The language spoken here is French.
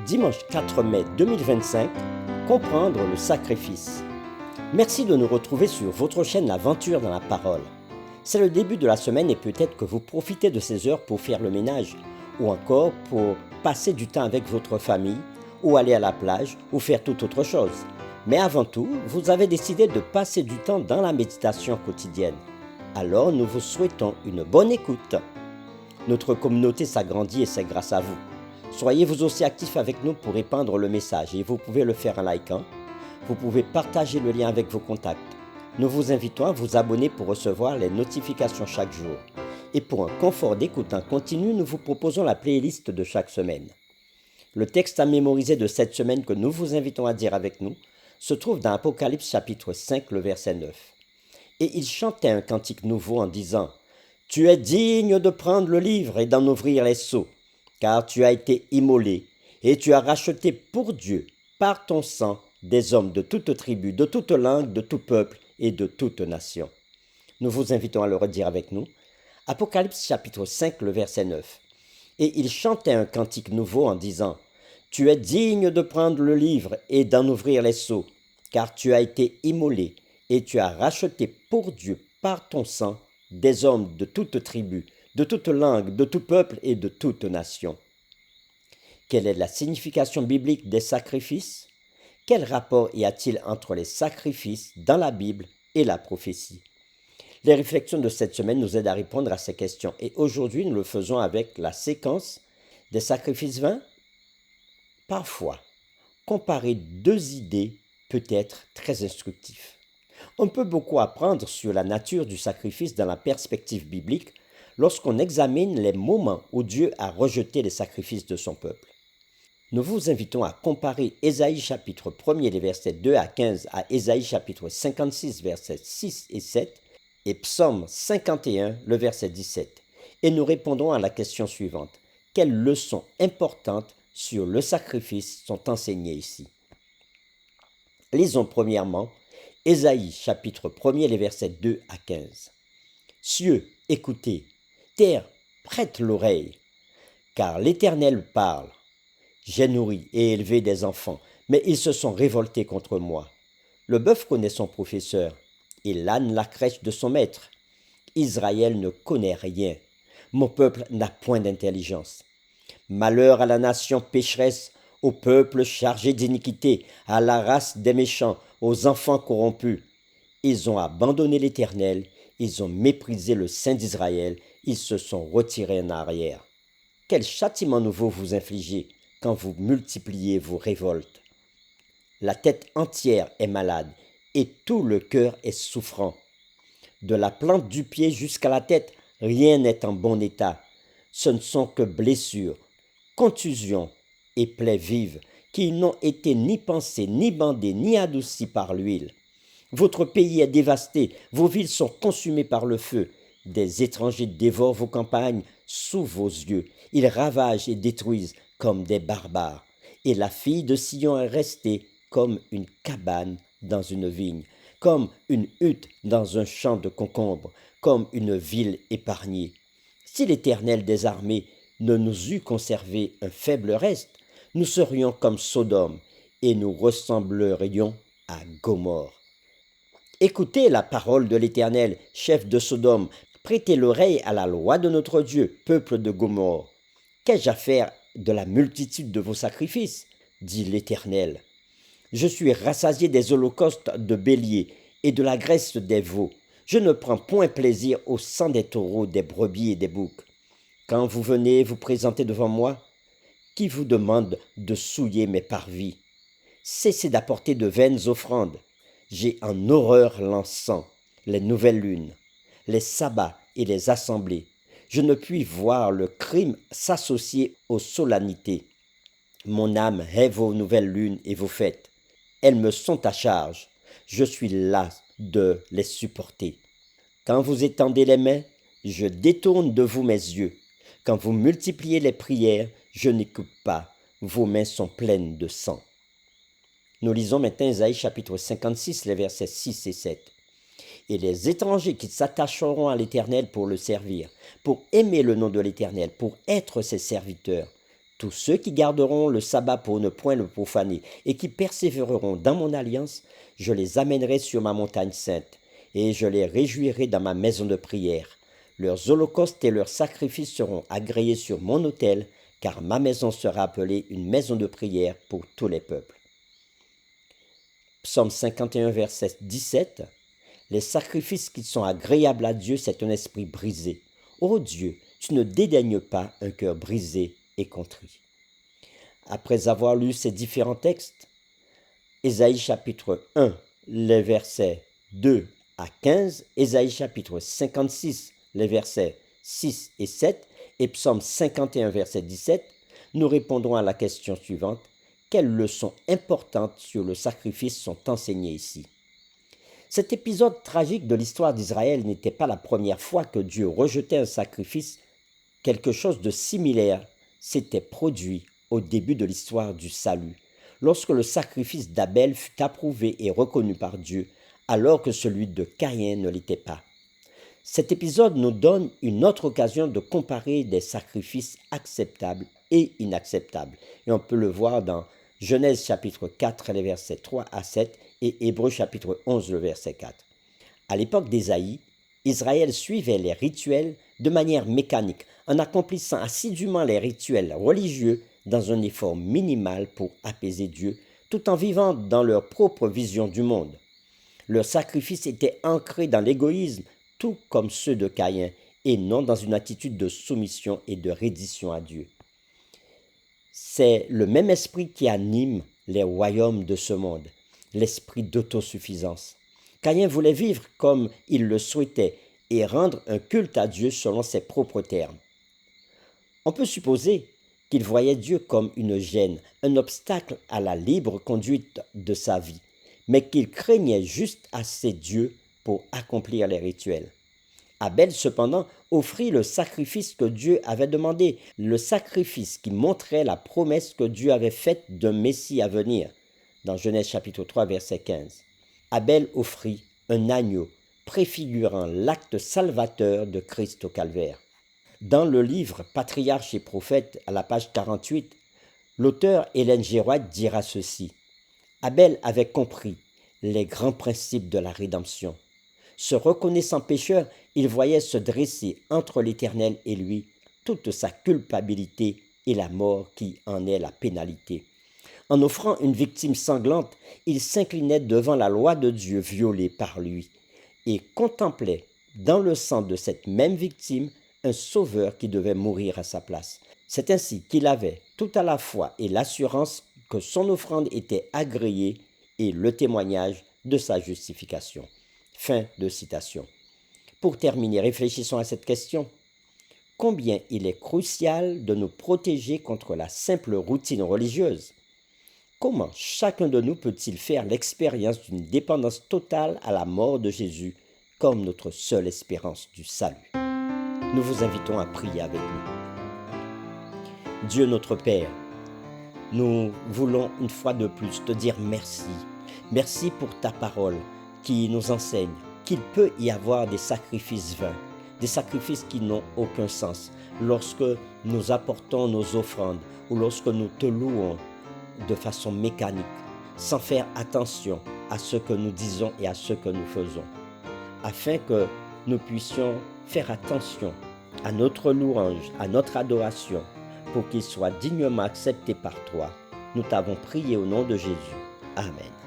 Dimanche 4 mai 2025, comprendre le sacrifice. Merci de nous retrouver sur votre chaîne L'Aventure dans la Parole. C'est le début de la semaine et peut-être que vous profitez de ces heures pour faire le ménage ou encore pour passer du temps avec votre famille ou aller à la plage ou faire toute autre chose. Mais avant tout, vous avez décidé de passer du temps dans la méditation quotidienne. Alors nous vous souhaitons une bonne écoute. Notre communauté s'agrandit et c'est grâce à vous. Soyez vous aussi actifs avec nous pour répandre le message et vous pouvez le faire en likant. Vous pouvez partager le lien avec vos contacts. Nous vous invitons à vous abonner pour recevoir les notifications chaque jour. Et pour un confort d'écoute en continu, nous vous proposons la playlist de chaque semaine. Le texte à mémoriser de cette semaine que nous vous invitons à dire avec nous se trouve dans Apocalypse chapitre 5, le verset 9. Et il chantait un cantique nouveau en disant « Tu es digne de prendre le livre et d'en ouvrir les sceaux, car tu as été immolé, et tu as racheté pour Dieu, par ton sang, des hommes de toute tribu, de toute langue, de tout peuple et de toute nation. » Nous vous invitons à le redire avec nous. Apocalypse chapitre 5, le verset 9. Et il chantait un cantique nouveau en disant « Tu es digne de prendre le livre et d'en ouvrir les sceaux, car tu as été immolé, et tu as racheté pour Dieu, par ton sang, des hommes de toute tribu, de toute langue, de tout peuple et de toute nation. » Quelle est la signification biblique des sacrifices? Quel rapport y a-t-il entre les sacrifices dans la Bible et la prophétie? Les réflexions de cette semaine nous aident à répondre à ces questions et aujourd'hui nous le faisons avec la séquence des sacrifices vains. Parfois, comparer deux idées peut être très instructif. On peut beaucoup apprendre sur la nature du sacrifice dans la perspective biblique lorsqu'on examine les moments où Dieu a rejeté les sacrifices de son peuple. Nous vous invitons à comparer Ésaïe chapitre 1er les versets 2 à 15 à Ésaïe chapitre 56 versets 6 et 7 et Psaume 51 le verset 17. Et nous répondrons à la question suivante. Quelles leçons importantes sur le sacrifice sont enseignées ici? Lisons premièrement Ésaïe chapitre 1er les versets 2 à 15. Cieux, écoutez, terre, prête l'oreille, car l'Éternel parle. J'ai nourri et élevé des enfants, mais ils se sont révoltés contre moi. Le bœuf connaît son professeur, et l'âne la crèche de son maître. Israël ne connaît rien. Mon peuple n'a point d'intelligence. Malheur à la nation pécheresse, au peuple chargé d'iniquité, à la race des méchants, aux enfants corrompus. Ils ont abandonné l'Éternel, ils ont méprisé le Saint d'Israël, ils se sont retirés en arrière. Quel châtiment nouveau vous infligez quand vous multipliez vos révoltes? La tête entière est malade et tout le cœur est souffrant. De la plante du pied jusqu'à la tête, rien n'est en bon état. Ce ne sont que blessures, contusions et plaies vives qui n'ont été ni pansées, ni bandées, ni adoucies par l'huile. Votre pays est dévasté, vos villes sont consumées par le feu. Des étrangers dévorent vos campagnes sous vos yeux. Ils ravagent et détruisent comme des barbares. Et la fille de Sion est restée comme une cabane dans une vigne, comme une hutte dans un champ de concombres, comme une ville épargnée. Si l'Éternel des armées ne nous eût conservé un faible reste, nous serions comme Sodome et nous ressemblerions à Gomorrhe. Écoutez la parole de l'Éternel, chef de Sodome, prêtez l'oreille à la loi de notre Dieu, peuple de Gomorrhe. Qu'ai-je à faire de la multitude de vos sacrifices? Dit l'Éternel. Je suis rassasié des holocaustes de béliers et de la graisse des veaux. Je ne prends point plaisir au sang des taureaux, des brebis et des boucs. Quand vous venez vous présenter devant moi, qui vous demande de souiller mes parvis? Cessez d'apporter de vaines offrandes. J'ai en horreur l'encens, les nouvelles lunes, les sabbats et les assemblées. Je ne puis voir le crime s'associer aux solennités. Mon âme hait vos nouvelles lunes et vos fêtes. Elles me sont à charge. Je suis las de les supporter. Quand vous étendez les mains, je détourne de vous mes yeux. Quand vous multipliez les prières, je n'écoute pas. Vos mains sont pleines de sang. Nous lisons maintenant Ésaïe chapitre 56, les versets 6 et 7. Et les étrangers qui s'attacheront à l'Éternel pour le servir, pour aimer le nom de l'Éternel, pour être ses serviteurs, Tous ceux qui garderont le sabbat pour ne point le profaner et qui persévéreront dans mon alliance, je les amènerai sur ma montagne sainte et je les réjouirai dans ma maison de prière. Leurs holocaustes et leurs sacrifices seront agréés sur mon autel, car ma maison sera appelée une maison de prière pour tous les peuples. Psaume 51, verset 17. Les sacrifices qui sont agréables à Dieu, c'est un esprit brisé. Ô Dieu, tu ne dédaignes pas un cœur brisé et contrit. Après avoir lu ces différents textes, Ésaïe chapitre 1, les versets 2 à 15, Ésaïe chapitre 56, les versets 6 et 7, et Psaume 51, verset 17, nous répondrons à la question suivante. Quelles leçons importantes sur le sacrifice sont enseignées ici? Cet épisode tragique de l'histoire d'Israël n'était pas la première fois que Dieu rejetait un sacrifice. Quelque chose de similaire s'était produit au début de l'histoire du salut, lorsque le sacrifice d'Abel fut approuvé et reconnu par Dieu, alors que celui de Caïn ne l'était pas. Cet épisode nous donne une autre occasion de comparer des sacrifices acceptables et inacceptables. Et on peut le voir dans Genèse chapitre 4, les versets 3 à 7 et Hébreux chapitre 11, le verset 4. À l'époque d'Ésaïe, Israël suivait les rituels de manière mécanique, en accomplissant assidûment les rituels religieux dans un effort minimal pour apaiser Dieu, tout en vivant dans leur propre vision du monde. Leurs sacrifices étaient ancrés dans l'égoïsme, tout comme ceux de Caïn, et non dans une attitude de soumission et de reddition à Dieu. C'est le même esprit qui anime les royaumes de ce monde, l'esprit d'autosuffisance. Caïn voulait vivre comme il le souhaitait et rendre un culte à Dieu selon ses propres termes. On peut supposer qu'il voyait Dieu comme une gêne, un obstacle à la libre conduite de sa vie, mais qu'il craignait juste assez Dieu pour accomplir les rituels. Abel, cependant, offrit le sacrifice que Dieu avait demandé, le sacrifice qui montrait la promesse que Dieu avait faite d'un Messie à venir, dans Genèse chapitre 3, verset 15. Abel offrit un agneau, préfigurant l'acte salvateur de Christ au calvaire. Dans le livre Patriarches et prophètes, à la page 48, l'auteur Ellen G. White dira ceci. Abel avait compris les grands principes de la rédemption. Se reconnaissant pécheur, il voyait se dresser entre l'Éternel et lui toute sa culpabilité et la mort qui en est la pénalité. En offrant une victime sanglante, il s'inclinait devant la loi de Dieu violée par lui et contemplait dans le sang de cette même victime un sauveur qui devait mourir à sa place. C'est ainsi qu'il avait tout à la fois et l'assurance que son offrande était agréée et le témoignage de sa justification. Fin de citation. Pour terminer, réfléchissons à cette question. Combien il est crucial de nous protéger contre la simple routine religieuse? Comment chacun de nous peut-il faire l'expérience d'une dépendance totale à la mort de Jésus comme notre seule espérance du salut? Nous vous invitons à prier avec nous. Dieu notre Père, nous voulons une fois de plus te dire merci. Merci pour ta parole qui nous enseigne qu'il peut y avoir des sacrifices vains, des sacrifices qui n'ont aucun sens lorsque nous apportons nos offrandes ou lorsque nous te louons de façon mécanique, sans faire attention à ce que nous disons et à ce que nous faisons, afin que nous puissions faire attention à notre louange, à notre adoration, pour qu'il soit dignement accepté par toi. Nous t'avons prié au nom de Jésus. Amen.